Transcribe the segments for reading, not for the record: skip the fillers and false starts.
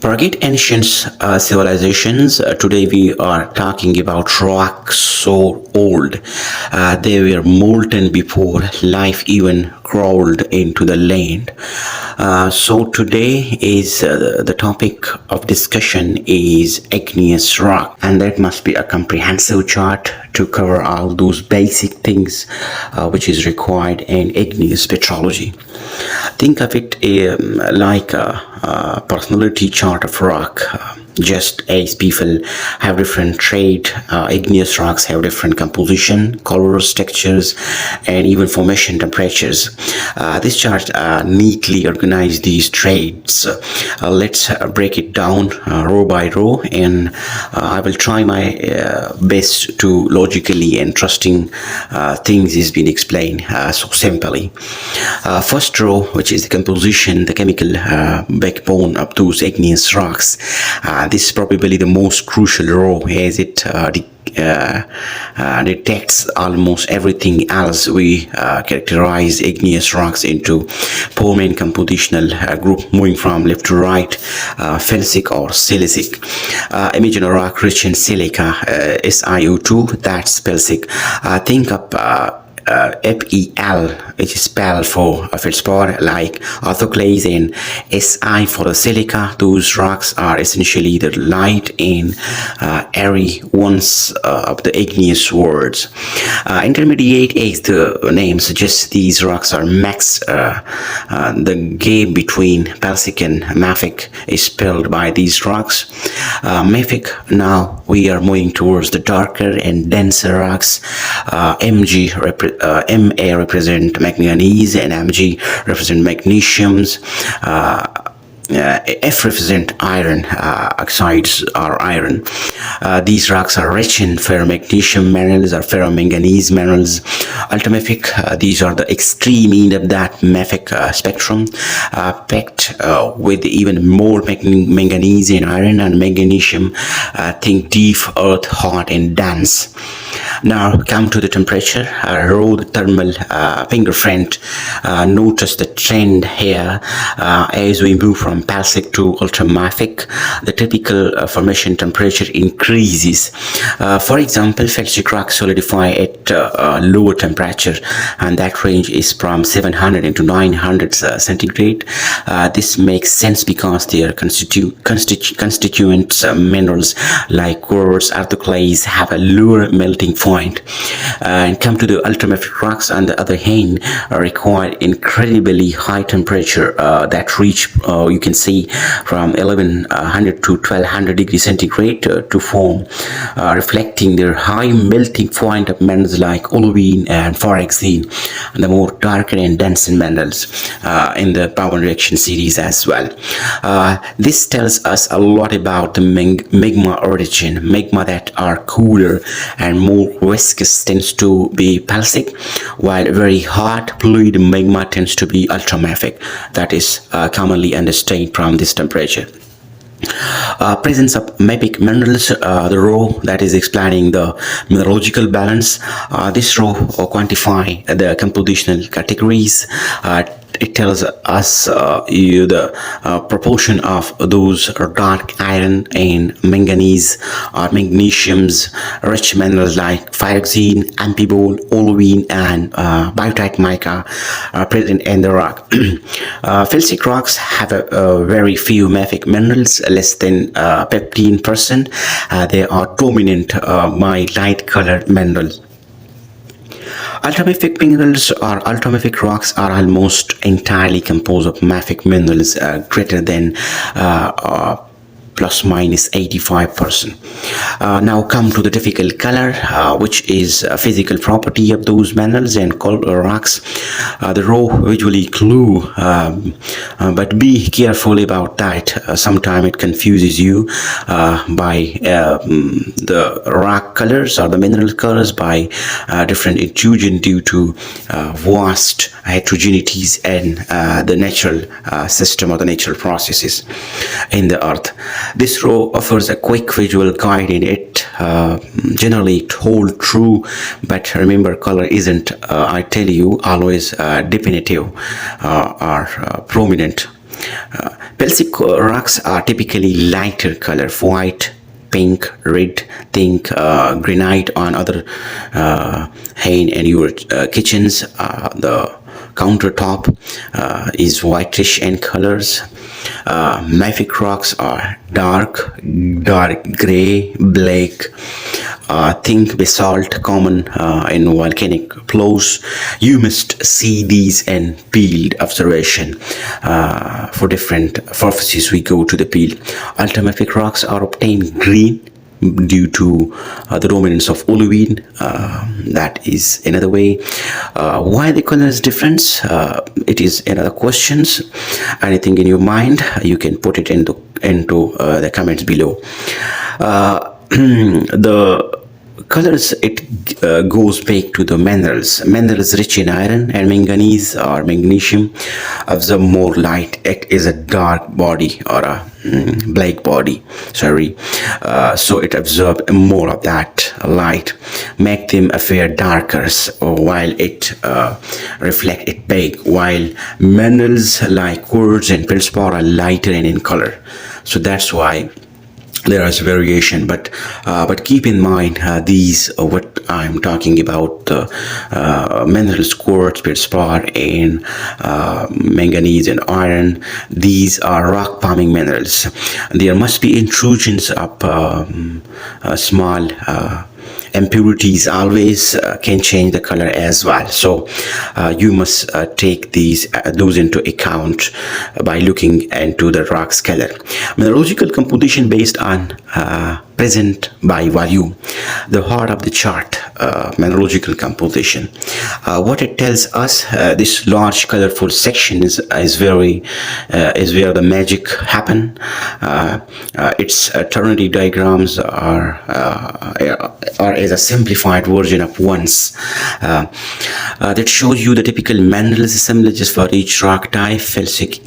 Forget ancient civilizations. Today we are talking about rocks so old they were molten before life even crawled into the land. So today is the topic of discussion is igneous rock, and that must be a comprehensive chart to cover all those basic things which is required in igneous petrology. Think of it like a personality chart of rock. Just as people have different trait, igneous rocks have different composition, colors, textures, and even formation temperatures. This chart neatly organizes these traits. Let's break it down row by row, and I will try my best to logically and trusting things is being explained so simply. First row, which is the composition, the chemical backbone of those igneous rocks. This is probably the most crucial row as it detects almost everything else. We characterize igneous rocks into four main compositional group, moving from left to right: felsic or silicic. Imagine a rock rich in silica, SiO2, that's felsic. Think of FeL, which is spelled for feldspar, like orthoclase, and Si for the silica. Those rocks are essentially the light and airy ones of the igneous worlds. Intermediate, as the name suggests, these rocks are max. The gap between felsic and mafic is filled by these rocks. Mafic, now we are moving towards the darker and denser rocks. Ma represent manganese and Mg represent magnesiums. F represent iron, oxides are iron. These rocks are rich in ferromagnesium minerals or ferromanganese minerals. Ultramafic, these are the extreme end of that mafic spectrum, packed with even more manganese and iron and magnesium. Think deep earth, hot and dense. Now come to the temperature. Row the thermal fingerprint. Notice the trend here as we move from felsic to ultramafic. The typical formation temperature increases. For example, felsic rocks solidify at lower temperature, and that range is from 700 into 900 centigrade. This makes sense because their constituent minerals like quartz, orthoclase have a lower melting point. And come to the ultramafic rocks, on the other hand, require incredibly high temperature that reach, you can see, from 1100 to 1200 degrees centigrade to form, reflecting their high melting point of minerals like olivine and phoraxine, and the more darker and denser minerals in the power reaction series as well. This tells us a lot about the magma origin. Magma that are cooler and more viscous tends to be felsic, while very hot fluid magma tends to be ultramafic. That is commonly understood from this temperature. Presence of mafic minerals, the row that is explaining the mineralogical balance. This row quantify the compositional categories. It tells us the proportion of those dark iron and manganese or magnesiums, rich minerals like pyroxene, amphibold, olivine, and biotite mica present in the rock. Felsic rocks have a very few mafic minerals, less than 15%. They are dominant by light colored minerals. Ultramafic minerals or ultramafic rocks are almost entirely composed of mafic minerals greater than plus minus 85%. Now come to the typical color, which is a physical property of those minerals and rocks. The row visually clue, but be careful about that. Sometimes it confuses you by the rock colors or the mineral colors by different intrusion due to vast heterogeneities in the natural system or the natural processes in the earth. This row offers a quick visual guide in it, generally hold true, but remember, color isn't, I tell you, always definitive or prominent. Felsic rocks are typically lighter color, white, pink, red. Think granite on other hand in your kitchens. The countertop is whitish in colors. Mafic rocks are dark gray, black. Think basalt common in volcanic flows. You must see these in field observation. For different purposes, we go to the field. Ultramafic rocks are obtained green due to the dominance of olivine. That is another way. Why the color is different? It is another questions. Anything in your mind, you can put it into the comments below. The colors, it goes back to the minerals rich in iron and manganese or magnesium absorb more light. It is a dark body or a black body, sorry, so it absorbs more of that light, make them appear darker while it reflect it back, while minerals like quartz and feldspar are lighter and in color. So that's why there is variation, but keep in mind these what I'm talking about, minerals, quartz, feldspar, and manganese and iron. These are rock forming minerals. There must be intrusions of small impurities always can change the color as well. So you must take those into account by looking into the rock's color. Mineralogical composition based on present by volume. The heart of the chart, mineralogical composition. What it tells us, this large colorful section is where the magic happen. Its ternary diagrams are as a simplified version of ones that shows you the typical minerals assemblages for each rock type. Felsic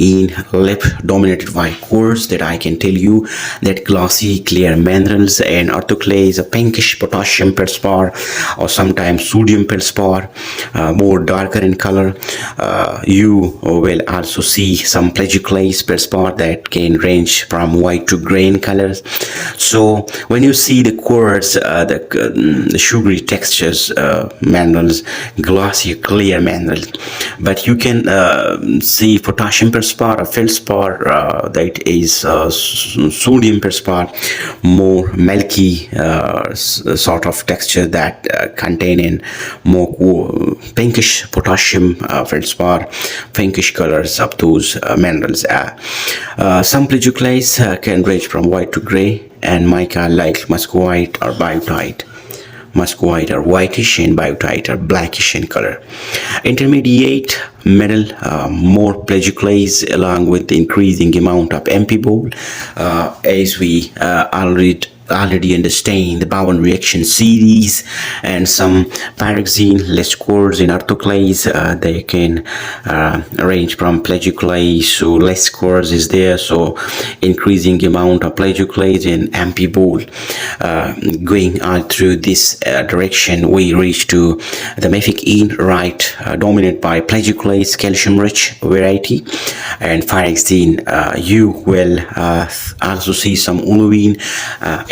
lip dominated by quartz, that I can tell you that glossy clear minerals and orthoclase, a pinkish potassium feldspar or sometimes sodium feldspar, more darker in color. You will also see some plagioclase feldspar that can range from white to gray in colors. So when you see the quartz, the sugary textures minerals, glossy clear minerals, but you can see potassium feldspar or feldspar that is sodium feldspar, more milky sort of texture that contain in more pinkish potassium feldspar, pinkish colors of those minerals. Some plagioclase can range from white to gray, and mica like muscovite or biotite. Muscovite are whitish and biotite are blackish in color. Intermediate metal, more plagioclase along with the increasing amount of MP ball, as we already understand the Bowen reaction series, and some pyroxene, less quartz in orthoclase. They can range from plagioclase, so less quartz is there, so increasing amount of plagioclase and MP ball. Going on through this direction, we reach to the mafic right, dominated by plagioclase, calcium rich variety, and pyroxene. You will also see some olivine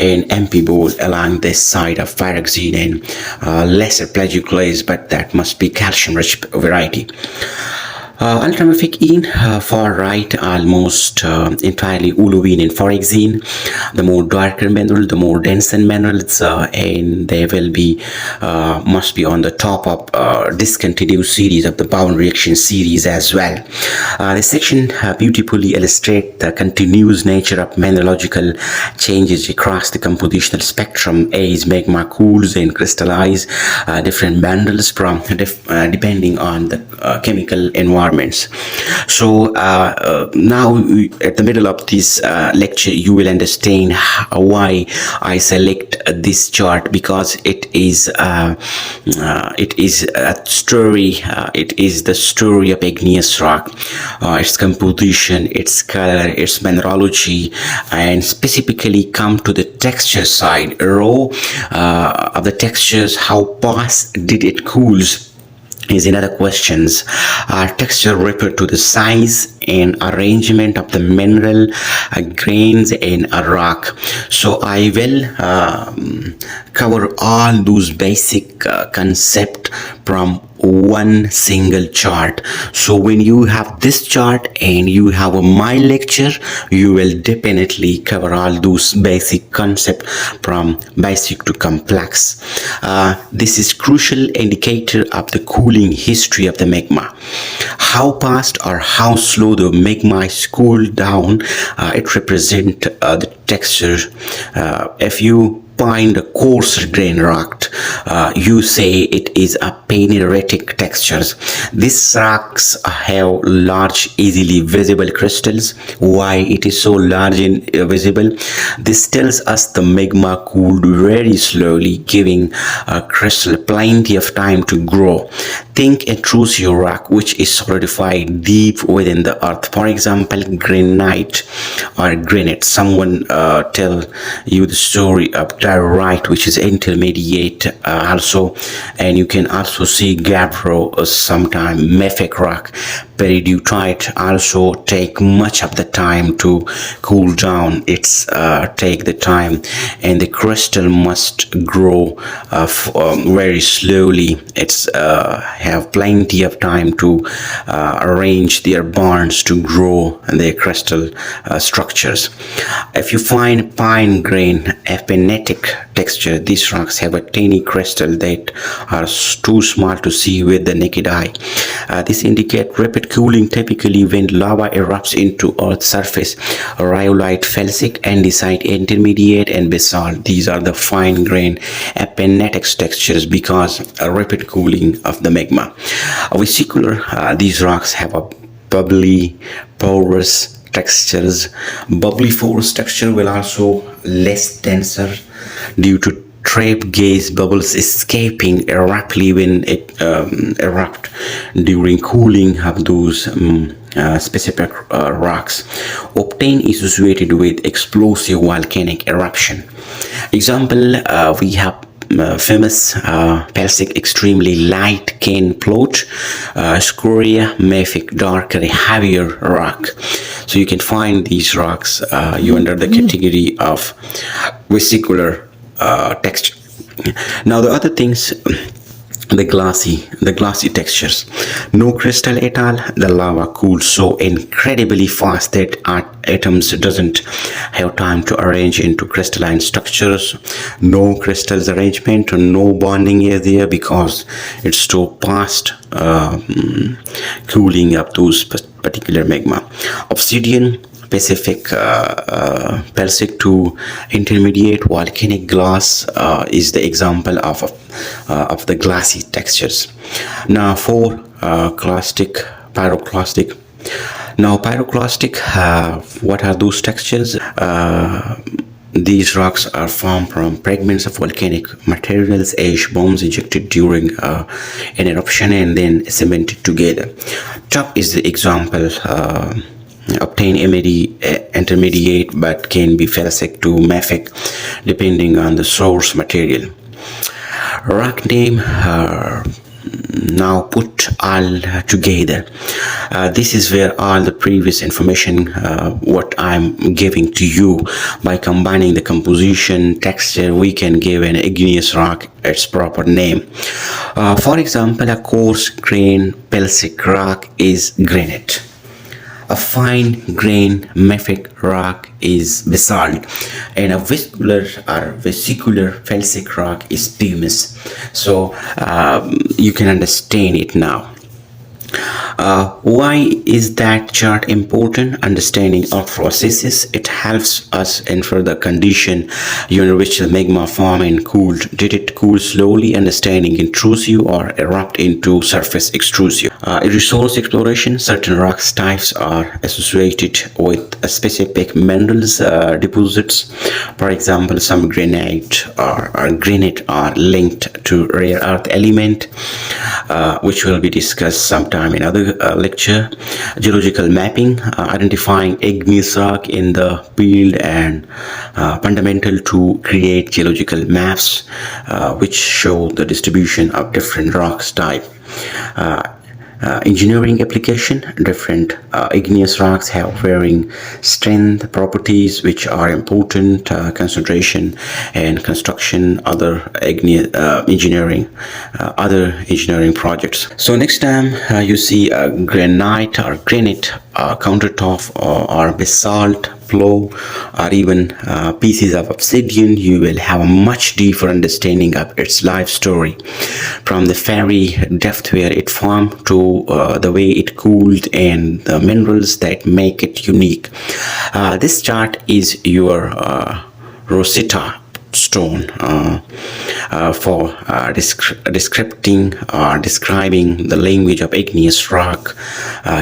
and MP ball along this side of pyroxene, and lesser plagioclase, but that must be calcium rich variety. Ultramafic far right, almost entirely olivine and pyroxene. The more darker mineral, the more dense minerals, and they will be must be on the top of discontinuous series of the Bowen reaction series as well. This section beautifully illustrates the continuous nature of mineralogical changes across the compositional spectrum as magma cools and crystallize different minerals from depending on the chemical environment. So now at the middle of this lecture, you will understand why I select this chart, because it is a story. It is the story of igneous rock, its composition, its color, its mineralogy, and specifically come to the texture side, raw of the textures, how fast did it cools, is another questions. Texture refer to the size and arrangement of the mineral grains in a rock. So I will cover all those basic concept from one single chart. So when you have this chart and you have my lecture, you will definitely cover all those basic concept from basic to complex. This is crucial indicator of the cooling history of the magma. How fast or how slow the magma is cooled down, it represent the texture. If you find a coarse grain rock, you say it is a peneritic textures. These rocks have large, easily visible crystals. Why it is so large and visible? This tells us the magma cooled very slowly, giving a crystal plenty of time to grow. Think intrusive rock which is solidified deep within the earth. For example, granite or granite. Someone tell you the story of diorite, which is intermediate also, and you can also see gabbro, sometime mafic rock. Peridotite also take much of the time to cool down. It's take the time, and the crystal must grow very slowly. It's have plenty of time to arrange their bonds to grow their crystal structures. If you find fine grain ephenetic texture, these rocks have a tiny crystal that are too small to see with the naked eye. This indicates rapid cooling, typically when lava erupts into Earth's surface. Rhyolite, felsic, andesite, intermediate, and basalt. These are the fine grain ephenetic textures because a rapid cooling of the magma. Vesicular, these rocks have a bubbly, porous textures. Bubbly porous texture will also less denser due to trapped gas bubbles escaping rapidly when it erupt during cooling of those specific rocks. Octane is associated with explosive volcanic eruption. Example, we have famous felsic extremely light cane plot, scoria mafic darker heavier rock. So you can find these rocks you under the category of vesicular texture. Now the other things, the glassy textures. No crystal at all. The lava cools so incredibly fast that atoms doesn't have time to arrange into crystalline structures. No crystals arrangement, no bonding is there because it's too fast cooling up those particular magma. Obsidian, Pacific, felsic to intermediate volcanic glass is the example of the glassy textures. Now for pyroclastic. Now pyroclastic, what are those textures? These rocks are formed from fragments of volcanic materials, ash bombs ejected during an eruption and then cemented together. Chalk is the example. Obtain intermediate but can be felsic to mafic depending on the source material. Rock name, now put all together. This is where all the previous information what I'm giving to you, by combining the composition texture, we can give an igneous rock its proper name. For example, a coarse grain felsic rock is granite. A fine grain mafic rock is basalt, and a vesicular felsic rock is pumice. So you can understand it now. Why is that chart important? Understanding earth processes, it helps us infer the condition under which the magma formed and cooled. Did it cool slowly? Understanding intrusive or erupt into surface extrusive. Resource exploration, certain rock types are associated with specific minerals deposits. For example, some granite or granite are linked to rare earth element, which will be discussed sometime in other lecture. Geological mapping, identifying igneous rock in the field and fundamental to create geological maps which show the distribution of different rocks type. Engineering application. Different igneous rocks have varying strength properties which are important concentration and construction other other engineering projects. So next time you see a granite or granite countertop or basalt flow or even pieces of obsidian, you will have a much deeper understanding of its life story, from the very depth where it formed to the way it cooled and the minerals that make it unique. This chart is your Rosetta Stone for describing the language of igneous rock.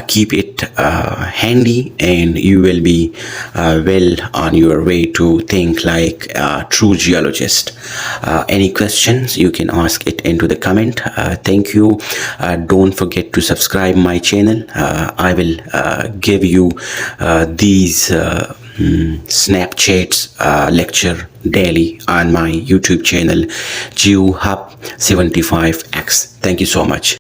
Keep it handy and you will be well on your way to think like a true geologist. Any questions you can ask it into the comment. Thank you. Don't forget to subscribe my channel. I will give you these Snapchats lecture daily on my YouTube channel GeoHub 75X. Thank you so much.